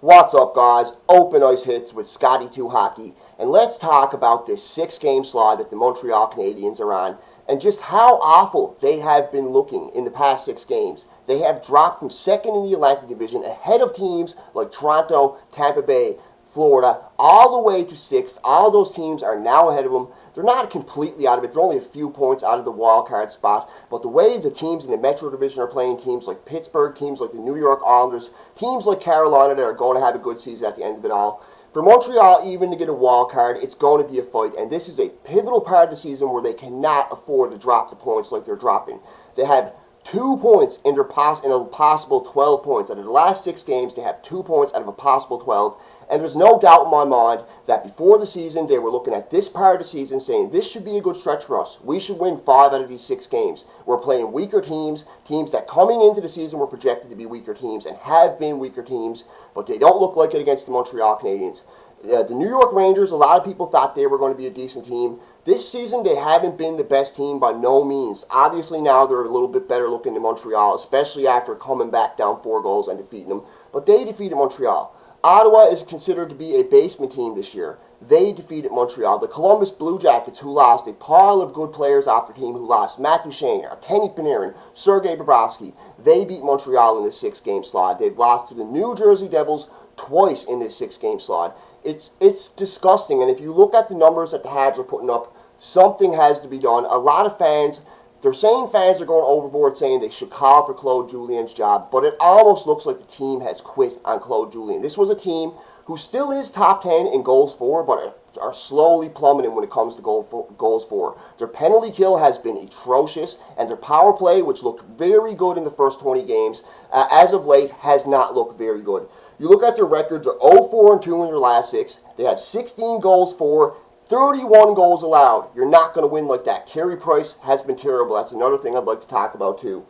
What's up, guys? Open Ice Hits with Scotty2 Hockey, and let's talk about this 6-game slog that the Montreal Canadiens are on, and just how awful they have been looking in the past 6 games. They have dropped from second in the Atlantic Division, ahead of teams like Toronto, Tampa Bay, Florida, all the way to 6th. All those teams are now ahead of them. They're not completely out of it. They're only a few points out of the wild card spot. But the way the teams in the Metro Division are playing, teams like Pittsburgh, teams like the New York Islanders, teams like Carolina that are going to have a good season at the end of it all. For Montreal, even to get a wild card, it's going to be a fight. And this is a pivotal part of the season where they cannot afford to drop the points like they're dropping. They have 2 points in a possible 12 points. Out of the last 6 games, they have 2 points out of a possible 12. And there's no doubt in my mind that before the season, they were looking at this part of the season saying, this should be a good stretch for us. We should win 5 out of these 6 games. We're playing weaker teams, teams that coming into the season were projected to be weaker teams and have been weaker teams, but they don't look like it against the Montreal Canadiens. The New York Rangers, a lot of people thought they were going to be a decent team. This season, they haven't been the best team by no means. Obviously, now they're a little bit better looking than Montreal, especially after coming back down 4 goals and defeating them. But they defeated Montreal. Ottawa is considered to be a basement team this year. They defeated Montreal. The Columbus Blue Jackets, who lost a pile of good players off their team, who lost Matthew Shane, Kenny Panarin, Sergei Bobrovsky, they beat Montreal in this 6-game slot. They've lost to the New Jersey Devils twice in this 6-game slot. It's disgusting, and if you look at the numbers that the Habs are putting up, something has to be done. A lot of fans, they're saying fans are going overboard, saying they should call for Claude Julien's job, but it almost looks like the team has quit on Claude Julien. This was a team who still is top 10 in goals for, but are slowly plummeting when it comes to goals for. Their penalty kill has been atrocious, and their power play, which looked very good in the first 20 games, as of late has not looked very good. You look at their records, they're 0-4-2 in their last 6. They have 16 goals for, 31 goals allowed. You're not going to win like that. Carey Price has been terrible. That's another thing I'd like to talk about too.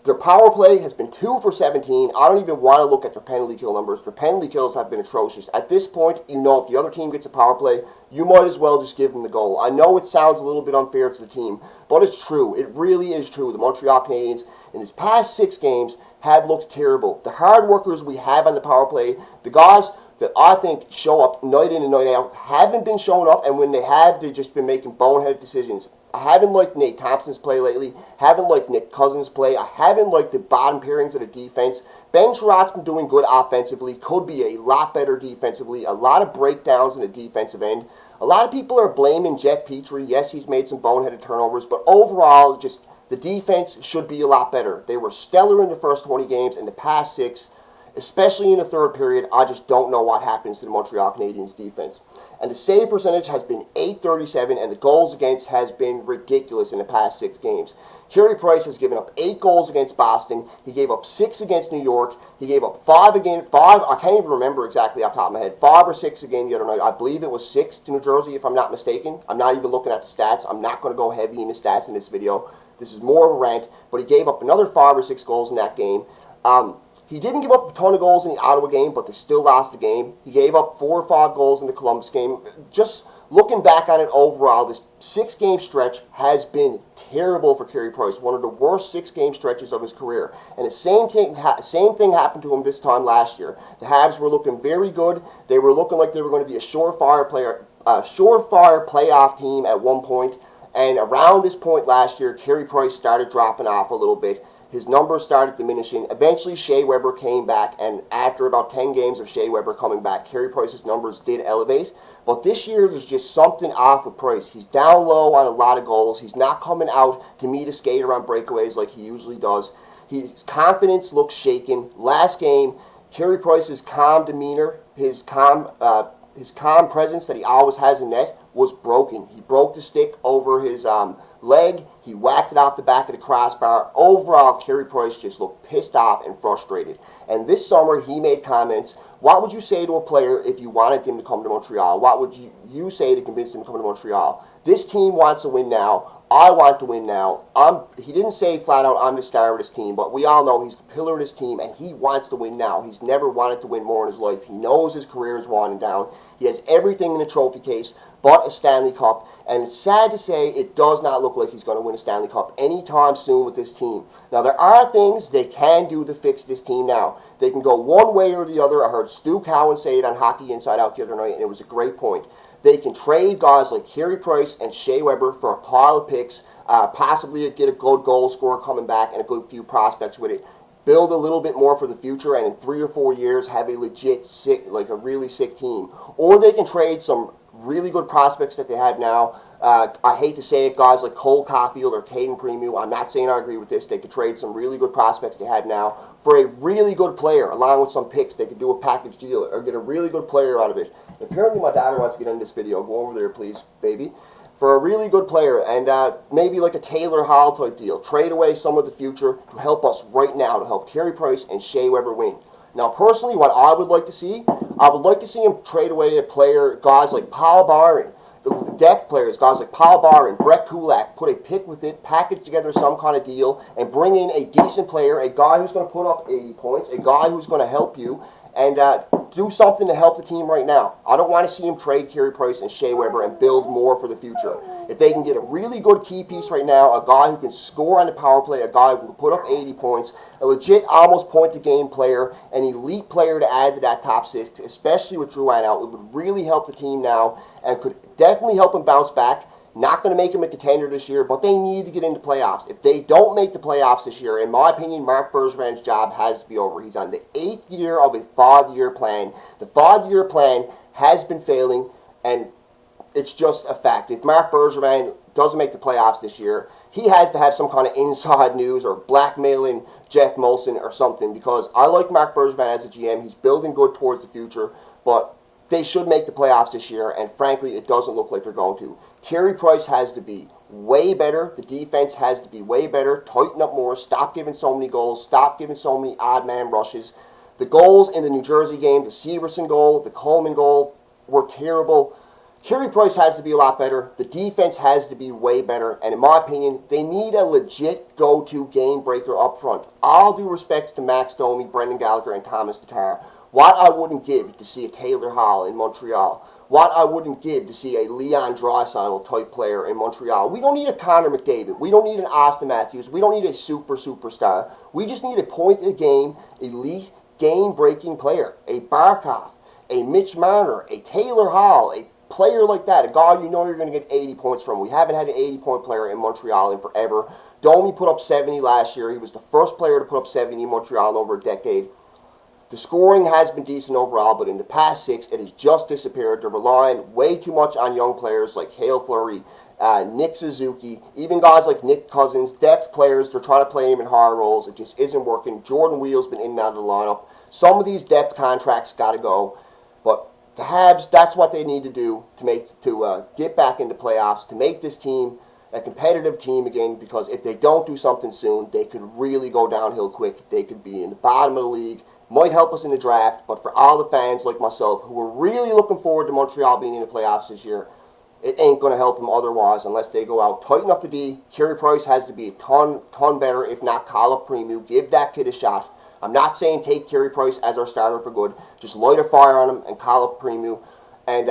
Their power play has been 2 for 17. I don't even want to look at their penalty kill numbers. Their penalty kills have been atrocious. At this point, you know, if the other team gets a power play, you might as well just give them the goal. I know it sounds a little bit unfair to the team, but it's true. It really is true. The Montreal Canadiens, in these past 6 games, have looked terrible. The hard workers we have on the power play, the guys that I think show up night in and night out, haven't been showing up, and when they have, they've just been making boneheaded decisions. I haven't liked Nate Thompson's play lately, haven't liked Nick Cousins' play, I haven't liked the bottom pairings of the defense. Ben Sherratt's been doing good offensively, could be a lot better defensively, a lot of breakdowns in the defensive end. A lot of people are blaming Jeff Petrie. Yes, he's made some boneheaded turnovers, but overall, just the defense should be a lot better. They were stellar in the first 20 games. In the past 6, especially in the third period, I just don't know what happens to the Montreal Canadiens defense. And the save percentage has been .837, and the goals against has been ridiculous in the past 6 games. Carey Price has given up 8 goals against Boston. He gave up 6 against New York. He gave up 5 again. 5, I can't even remember exactly off the top of my head. 5 or 6 again the other night. I believe it was 6 to New Jersey, if I'm not mistaken. I'm not even looking at the stats. I'm not going to go heavy in the stats in this video. This is more of a rant, but he gave up another 5 or 6 goals in that game. He didn't give up a ton of goals in the Ottawa game, but they still lost the game. He gave up 4 or 5 goals in the Columbus game. Just looking back on it overall, this 6-game stretch has been terrible for Carey Price, one of the worst 6-game stretches of his career. And the same thing happened to him this time last year. The Habs were looking very good. They were looking like they were going to be a surefire playoff team at one point. And around this point last year, Carey Price started dropping off a little bit. His numbers started diminishing. Eventually, Shea Weber came back, and after about 10 games of Shea Weber coming back, Carey Price's numbers did elevate. But this year, there's just something off with Price. He's down low on a lot of goals. He's not coming out to meet a skater on breakaways like he usually does. His confidence looks shaken. Last game, Carey Price's calm demeanor, his calm presence that he always has in net was broken. He broke the stick over his leg. He whacked it off the back of the crossbar. Overall, Carey Price just looked pissed off and frustrated. And this summer, he made comments. What would you say to a player if you wanted him to come to Montreal? What would you say to convince him to come to Montreal? This team wants to win now. I want to win now. He didn't say flat out, I'm the star of this team, but we all know he's the pillar of this team, and he wants to win now. He's never wanted to win more in his life. He knows his career is winding down. He has everything in the trophy case but a Stanley Cup, and it's sad to say it does not look like he's going to win a Stanley Cup anytime soon with this team. Now, there are things they can do to fix this team now. They can go one way or the other. I heard Stu Cowan say it on Hockey Inside Out the other night, and it was a great point. They can trade guys like Carey Price and Shea Weber for a pile of picks, possibly get a good goal scorer coming back and a good few prospects with it. Build a little bit more for the future, and in 3 or 4 years have a legit sick, like a really sick team. Or they can trade some really good prospects that they have now. I hate to say it, guys like Cole Caulfield or Caden Premu. I'm not saying I agree with this. They could trade some really good prospects they have now for a really good player, along with some picks. They could do a package deal or get a really good player out of it. Apparently, my daughter wants to get in this video. Go over there, please, baby. For a really good player, and maybe like a Taylor Hall type deal. Trade away some of the future to help us right now, to help Carey Price and Shea Weber win. Now, personally, what I would like to see, I would like to see him trade away a player, guys like Paul Byron, depth players, guys like Paul Byron, Brett Kulak, put a pick with it, package together some kind of deal, and bring in a decent player, a guy who's going to put up 80 points, a guy who's going to help you, and do something to help the team right now. I don't want to see him trade Carey Price and Shea Weber and build more for the future. If they can get a really good key piece right now, a guy who can score on the power play, a guy who can put up 80 points, a legit almost point-to-game player, an elite player to add to that top six, especially with Drouin out, it would really help the team now and could definitely help them bounce back. Not going to make them a contender this year, but they need to get into playoffs. If they don't make the playoffs this year, in my opinion, Marc Bergevin's job has to be over. He's on the 8th year of a 5-year plan. The 5-year plan has been failing, and it's just a fact. If Marc Bergevin doesn't make the playoffs this year, he has to have some kind of inside news or blackmailing Jeff Molson or something, because I like Marc Bergevin as a GM. He's building good towards the future, but they should make the playoffs this year, and frankly, it doesn't look like they're going to. Carey Price has to be way better. The defense has to be way better. Tighten up more. Stop giving so many goals. Stop giving so many odd man rushes. The goals in the New Jersey game, the Severson goal, the Coleman goal, were terrible. Carey Price has to be a lot better. The defense has to be way better. And in my opinion, they need a legit go-to game breaker up front. All due respects to Max Domi, Brendan Gallagher, and Thomas Tatar. What I wouldn't give to see a Taylor Hall in Montreal. What I wouldn't give to see a Leon Draisaitl type player in Montreal. We don't need a Connor McDavid. We don't need an Austin Matthews. We don't need a superstar. We just need a point-of-the-game, elite, game-breaking player. A Barkov, a Mitch Marner, a Taylor Hall, a player like that, a guy you know you're going to get 80 points from. We haven't had an 80-point player in Montreal in forever. Domi put up 70 last year. He was the first player to put up 70 in Montreal in over a decade. The scoring has been decent overall, but in the past 6, it has just disappeared. They're relying way too much on young players like Hale Fleury, Nick Suzuki, even guys like Nick Cousins, depth players. They're trying to play him in higher roles. It just isn't working. Jordan Wheel's been in and out of the lineup. Some of these depth contracts got to go, but the Habs, that's what they need to do to get back into playoffs, to make this team a competitive team again, because if they don't do something soon, they could really go downhill quick. They could be in the bottom of the league. Might help us in the draft, but for all the fans like myself who are really looking forward to Montreal being in the playoffs this year, it ain't going to help them otherwise unless they go out, tighten up the D. Carey Price has to be a ton better, if not call up Premu. Give that kid a shot. I'm not saying take Carey Price as our starter for good. Just light a fire on him and call up Premu. And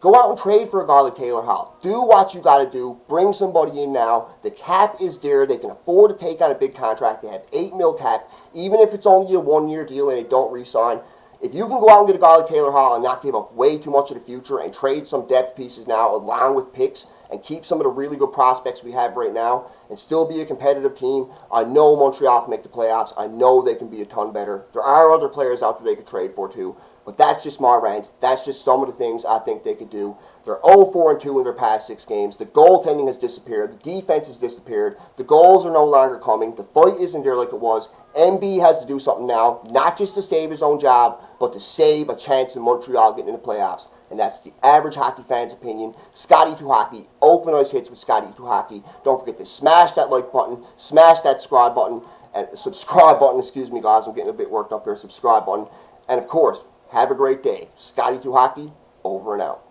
go out and trade for a guy like Taylor Hall. Do what you got to do. Bring somebody in now. The cap is there. They can afford to take on a big contract. They have $8 million cap. Even if it's only a 1-year deal and they don't re-sign, if you can go out and get a guy like Taylor Hall and not give up way too much of the future and trade some depth pieces now along with picks and keep some of the really good prospects we have right now and still be a competitive team, I know Montreal can make the playoffs. I know they can be a ton better. There are other players out there they could trade for too. But that's just my rant. That's just some of the things I think they could do. They're 0-4-2 in their past 6 games. The goaltending has disappeared. The defense has disappeared. The goals are no longer coming. The fight isn't there like it was. MB has to do something now, not just to save his own job, but to save a chance in Montreal getting in the playoffs. And that's the average hockey fan's opinion. Scotty2Hockey, open ice hits with Scotty2Hockey. Don't forget to smash that like button, smash that subscribe button, excuse me guys, I'm getting a bit worked up here, subscribe button. And of course, have a great day. Scotty2Hockey, over and out.